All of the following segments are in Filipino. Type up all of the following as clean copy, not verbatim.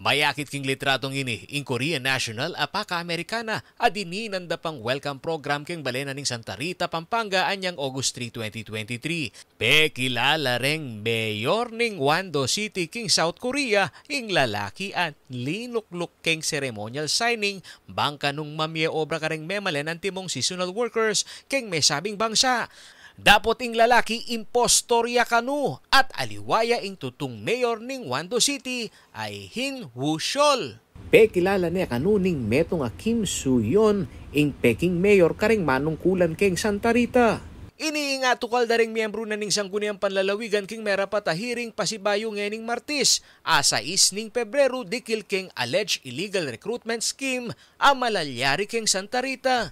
Mayakit king litratong ini in Korean National apaka Amerikana adininanda pang welcome program king balena ning Santa Rita, Pampanga anyang August 3, 2023. Kilala reng mayor ning Wando City king South Korea ing lalaki at linukluk king ceremonial signing bangka nung mamye obra kareng memalen ang timong seasonal workers king may sabing bangsa. Dapot ing lalaki impostorya kanu at aliwaya ing tutong mayor ning Wando City ay Hin Woo-shol. Kilala niya kanu ning metong Kim Soo-yeon ing Peking mayor karing manungkulan king Santa Rita. Iniinga tukal daring miyembro na ning sangguniang panlalawigan king merapat a hearing pasibayo ngening Martis. Asa ning Pebrero dikil king alleged illegal recruitment scheme a malalyari king Santa Rita.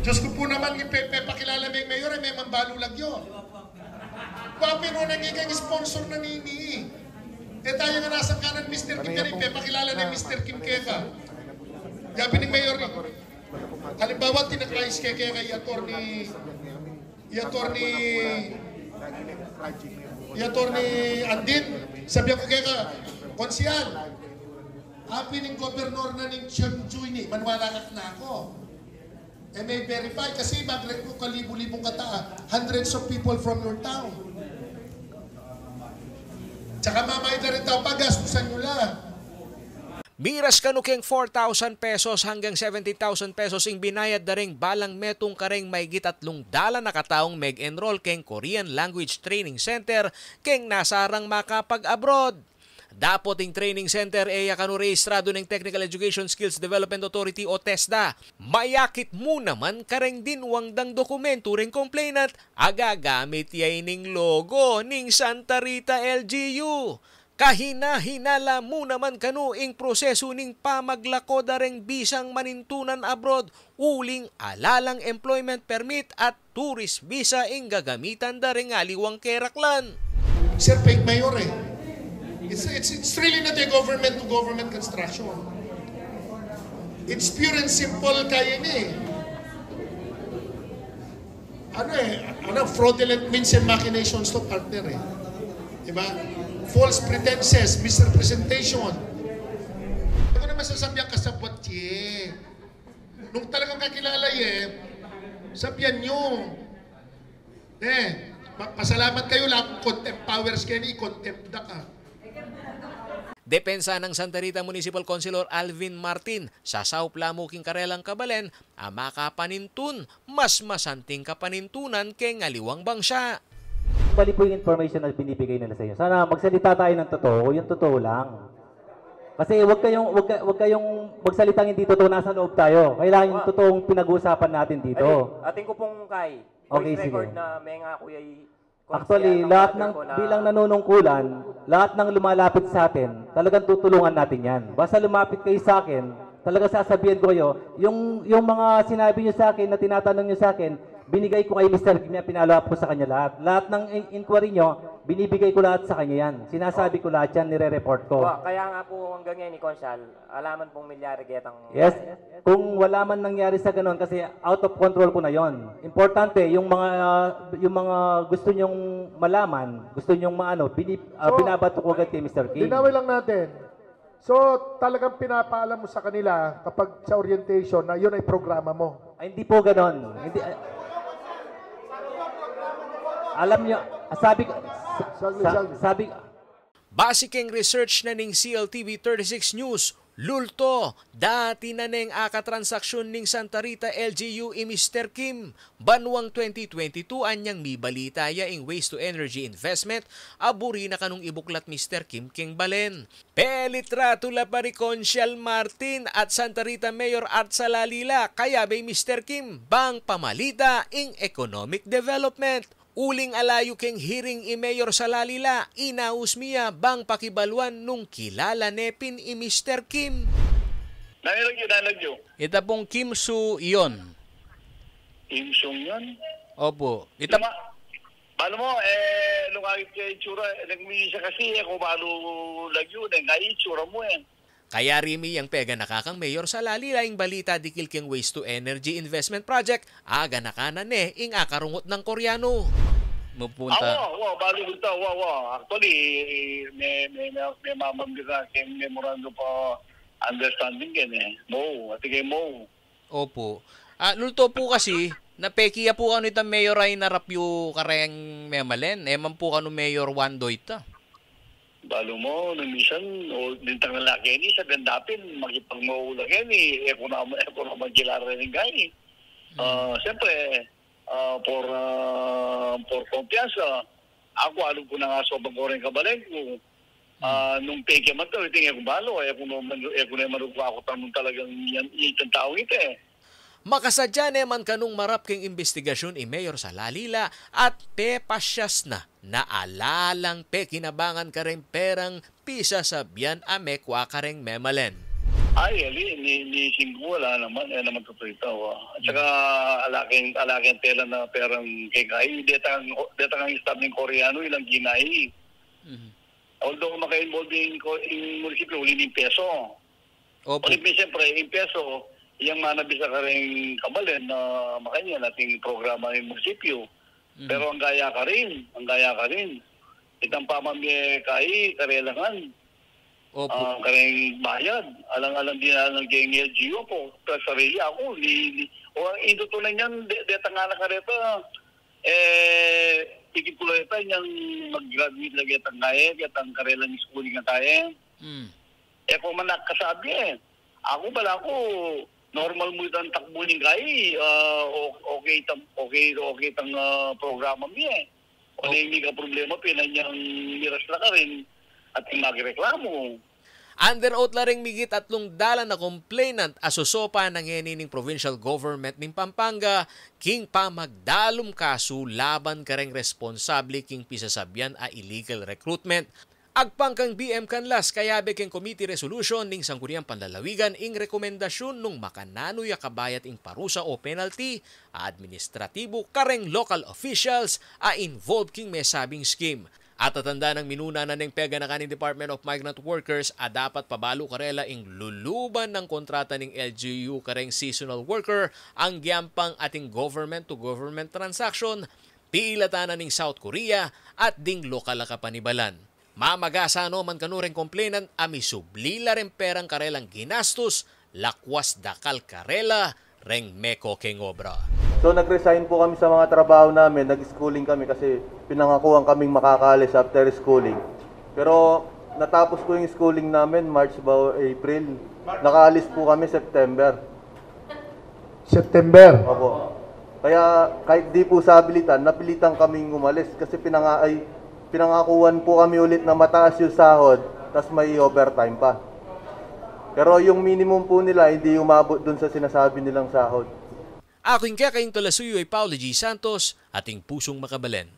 Diyos ko po naman, pakilala may mayor, may mambalulag yun. Pero nagiging sponsor na nini. Tayo nga nasa kanan, Mr. Kim Karim, pakilala ni Mr. Kim Keka. Yabi ni mayor ni. Halimbawa, tinakrais Keka kay Attorney Andin. Sabihan ko Keka, konsyal, happy ng gobernador na ng Cheongju ni, manwalakak na ako. May verify kasi mag-recruit ka libo-libong kataa, hundreds of people from your town. Tsaka mamay na rin tao, pagastusan nyo lang. Miras kanu keng 4,000 pesos hanggang 70,000 pesos ing binayad na ring balang metong kareng may gitatlong dala na kataong meg-enroll keng Korean Language Training Center keng nasarang makapag-abroad. Dapot ing training center eya kanu rehistrado ng Technical Education Skills Development Authority o TESDA. Mayakit mo naman kareng dinwang dang dokumento ring complainant agagamit yay ning logo ning Santa Rita LGU. Kahina-hinala mo naman kanu ing proseso ning pamaglako dareng bisang manintunan abroad uling alalang employment permit at tourist visa ing gagamitan dareng aliwang keraklan. Sir, fake mayor eh. It's really not a government-to-government construction. It's pure and simple kaya ni. Fraudulent means and machinations to partner eh. Diba? False pretenses, misrepresentation. Ako naman sasabihan ka sa botye. Nung talagang kakilala sabihan nyo. Pasalamat kayo lang, contempt powers kayo ni, contempt da ka. Depensa ng Santa Rita Municipal Councilor Alvin Martin sa Sauplamo king Karelang Kabalen ama kapanintun mas masanting kapanintunan kay ngaliwang bangsa. Bali po yung information na binibigay nila sa inyo. Sana magsalita tayo ng totoo, yung totoo lang. Kasi wag kayong magsalitang hindi totoo, nasa loob tayo. Kailangan yung totoong pinag-uusapan natin dito. Ating ko pong voice record sige. Na may nga kuya actually, lahat ng bilang nanunungkulan, lahat ng lumalapit sa atin, talagang tutulungan natin yan. Basta lumapit kayo sa akin, talagang sasabihin ko kayo, yung mga sinabi nyo sa akin, na tinatanong nyo sa akin, binigay ko kay Mr. Kim, pinalawap ko sa kanya lahat. Lahat ng inquiry nyo, binibigay ko lahat sa kanya yan. Sinasabi ko lahat yan, nire-report ko. Kaya nga po hanggang ngayon ni Consyal, alaman pong milyari getang... Yes, kung wala man nangyari sa ganun, kasi out of control ko na yon. Importante, yung mga gusto nyong malaman, gusto nyong maano, binabato ko agad kay Mr. Kim. Linawin lang natin. So, talagang pinapaalam mo sa kanila kapag sa orientation na yun ay programa mo. Ay, hindi po ganon. Hindi, alam nyo, sabi Basic research na ning CLTV 36 News, lulto, dati na neng akatransaksyon ning Santa Rita LGU i Mr. Kim. Banwang 2022 anyang mibalita ya ing waste to energy investment, aburi na kanong ibuklat Mr. Kim king balen. Pelitrato la pari Consyal Martin at Santa Rita Mayor Art Salalila, kaya bay Mr. Kim, bang pamalita ing economic development. Uling alayo keng hearing i Mayor Salalila, inaus miya bang pakibaluan nung kilala nepin i Mr. Kim. Nalagyo. Ita pong Kim Soo-yeon. Kim Soo-yeon? Opo. Paano mo, lungagit ka itsura, nagmingi siya kasi, kung paano lagyo, nga itsura mo Kaya rimi ang pega nakakang Mayor Salalila ing balita dikil keng waste to energy investment project, aga nakana ing akarungot ng Koreano. Mapunta. Bali ito, Actually, may mamambiga kayong memorandum pa understanding yan eh. At kay Mo. Opo. Lulto po kasi, napekiya po kano itang mayor ay narapyo kareng memalen. Eman po kano mayor Wandoy ta. Balo mo, minsan, lintang lalaki ni, sa gandapin, makipag-maulag yan eh. Eko naman kilala rin yung gay. Siyempre, for kumpiyansa, ako alam ko na nga sobrang ko rin kabalen ko. Nung peke man to, tingin ko balo, eko na marugwa ako tamang talagang yung tao ito eh. Makasadya naman kanong marap king investigasyon i Mayor sa Lalila at pepasyas na naalalang kinabangan ka rin perang pisa sa biyan amekwa ka rin memalen. Ay, ni Singgo wala naman, naman totoo ito. At saka alaking tela na perang kay detang stab ng Koreano ilang ginay. Although maka-involve yung munisipyo, uli ng peso. Opo. Ulit siyempre, yung peso, yung manabisa ka rin kabalen na makanya nating programa ng munisipyo. Pero ang gaya ka rin. Itang pamamye karelangan. Opo. Kareng bayad. Alang-alang din ng LGU po. Pero sarili ako. Ito tuloy niyan, deta nga na kareta, pikit ko lang ito, yung mag-graduate lagi itang kaya, itang karelang schooling na kaya. Kung man nakasabi ako pala normal mo itang takbunin kaya, okay itang programa mo Kung hindi ka problema, pinanyang miras na ka rin at yung magreklamo. Under oath la ring migit 3 dalan na complainant asusopa ng ning provincial government ning Pampanga king pa magdalom kaso laban kareng responsable king pisasabyan a illegal recruitment. Agpang kang BM kanlas kayabe king committee resolution ning Sangguniang Panlalawigan ing rekomendasyon nung makananoy a kabayat ing parusa o penalty a administratibo kareng local officials a involved king may sabing scheme. At tatanda ng minuna na ng pega na kaning Department of Migrant Workers dapat pabalo karela ing luluban ng kontrata ng LGU kareng seasonal worker ang giampang ating government-to-government transaction piilatanan ng South Korea at ding lokal na kapanibalan. Mamagasa man kanureng complainant sublila rin perang karelang ginastos lakwas dakal karela reng meko keng obra. So nag-resign po kami sa mga trabaho namin, nag-schooling kami kasi pinangakuan kaming makakalis after schooling. Pero natapos ko yung schooling namin, March ba April. Nakaalis po kami September. September? Opo. Kaya kahit di po sa abilitan, napilitan kaming umalis kasi pinangakuan po kami ulit na mataas yung sahod, tas may overtime pa. Pero yung minimum po nila, hindi umabot dun sa sinasabi nilang sahod. Aking kakaing talasuyo ay Paulo G. Santos, ating pusong makabalen.